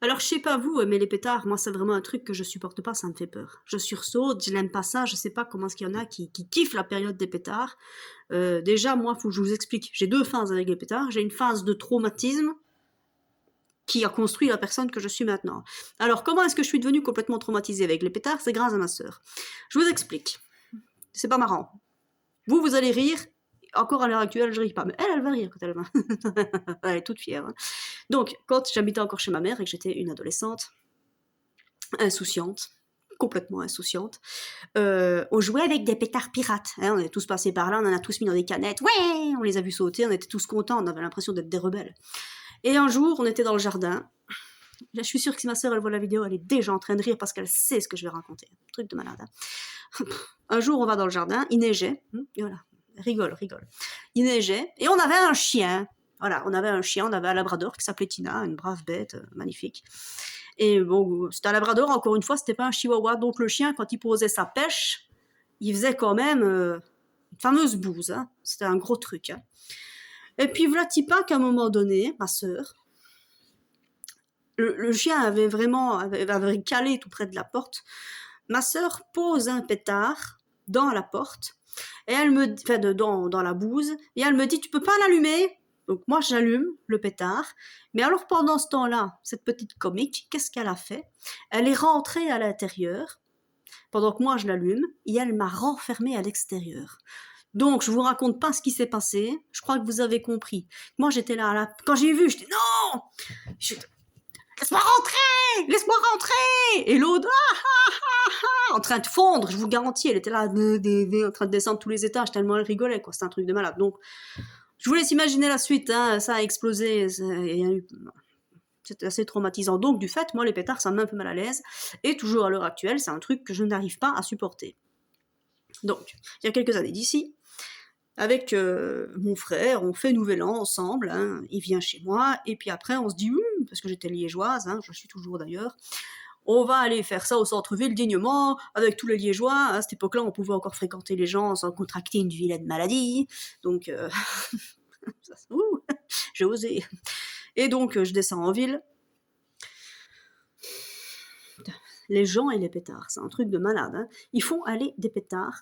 Alors, je sais pas vous, mais les pétards, moi, c'est vraiment un truc que je supporte pas, ça me fait peur. Je sursaute, je n'aime pas ça, je sais pas comment est-ce qu'il y en a qui kiffent la période des pétards. Déjà, moi, faut que je vous explique. J'ai deux phases avec les pétards. J'ai une phase de traumatisme qui a construit la personne que je suis maintenant. Alors, comment est-ce que je suis devenue complètement traumatisée avec les pétards? C'est grâce à ma sœur. Je vous explique. C'est pas marrant. Vous allez rire. Encore à l'heure actuelle, je ris pas, mais elle va rire quand elle va. Elle est toute fière, hein. Donc, quand j'habitais encore chez ma mère et que j'étais une adolescente, insouciante, complètement insouciante, on jouait avec des pétards pirates, hein, on est tous passés par là, on en a tous mis dans des canettes, ouais, on les a vus sauter, on était tous contents, on avait l'impression d'être des rebelles. Et un jour, on était dans le jardin, là, je suis sûre que si ma sœur elle voit la vidéo, elle est déjà en train de rire parce qu'elle sait ce que je vais raconter, truc de malade, hein. Un jour, on va dans le jardin, il neigeait, et voilà, rigole, il neigeait, et on avait un chien, voilà, on avait un labrador qui s'appelait Tina, une brave bête, magnifique. Et bon, c'était un labrador, encore une fois, c'était pas un chihuahua. Donc le chien, quand il posait sa pêche, il faisait quand même une fameuse bouse, hein. C'était un gros truc, hein. Et puis voilà, pas qu'à un moment donné, ma sœur, le chien avait calé tout près de la porte. Ma sœur pose un pétard dans la porte, et elle me, enfin, dans la bouse, et elle me dit, tu peux pas l'allumer? Donc moi j'allume le pétard, mais alors pendant ce temps-là, cette petite comique, qu'est-ce qu'elle a fait? Elle est rentrée à l'intérieur, pendant que moi je l'allume, et elle m'a renfermée à l'extérieur. Donc je vous raconte pas ce qui s'est passé, je crois que vous avez compris. Moi j'étais là, quand j'ai vu, j'étais non, laisse-moi rentrer, laisse-moi rentrer, et l'autre en train de fondre, je vous garantis, elle était là en train de descendre tous les étages tellement elle rigolait, quoi. C'était un truc de malade. Donc je vous laisse imaginer la suite, hein, ça a explosé, c'était assez traumatisant. Donc du fait, moi les pétards, ça me met un peu mal à l'aise, et toujours à l'heure actuelle, c'est un truc que je n'arrive pas à supporter. Donc, il y a quelques années d'ici, avec mon frère, on fait Nouvel An ensemble, hein, il vient chez moi, et puis après on se dit, parce que j'étais liégeoise, hein, je suis toujours d'ailleurs, on va aller faire ça au centre-ville dignement, avec tous les liégeois. À cette époque-là, on pouvait encore fréquenter les gens sans contracter une vilaine maladie, donc j'ai osé. Et donc je descends en ville. Les gens et les pétards, c'est un truc de malade, hein. Ils font aller des pétards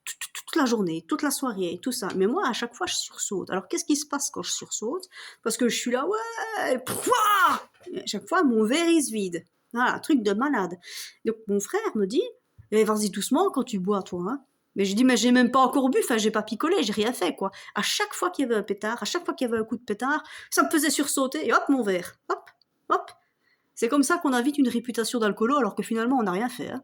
toute la journée, toute la soirée, tout ça. Mais moi, à chaque fois, je sursaute. Alors, qu'est-ce qui se passe quand je sursaute? Parce que je suis là, ouais, pouah, à chaque fois, mon verre, il se vide. Voilà, un truc de malade. Donc, mon frère me dit, eh, vas-y doucement quand tu bois, toi, hein. Mais je dis, mais j'ai même pas encore bu, enfin, j'ai pas picolé, j'ai rien fait, quoi. À chaque fois qu'il y avait un pétard, à chaque fois qu'il y avait un coup de pétard, ça me faisait sursauter, et hop, mon verre. Hop, hop. C'est comme ça qu'on a vite une réputation d'alcoolo, alors que finalement, on n'a rien fait, hein.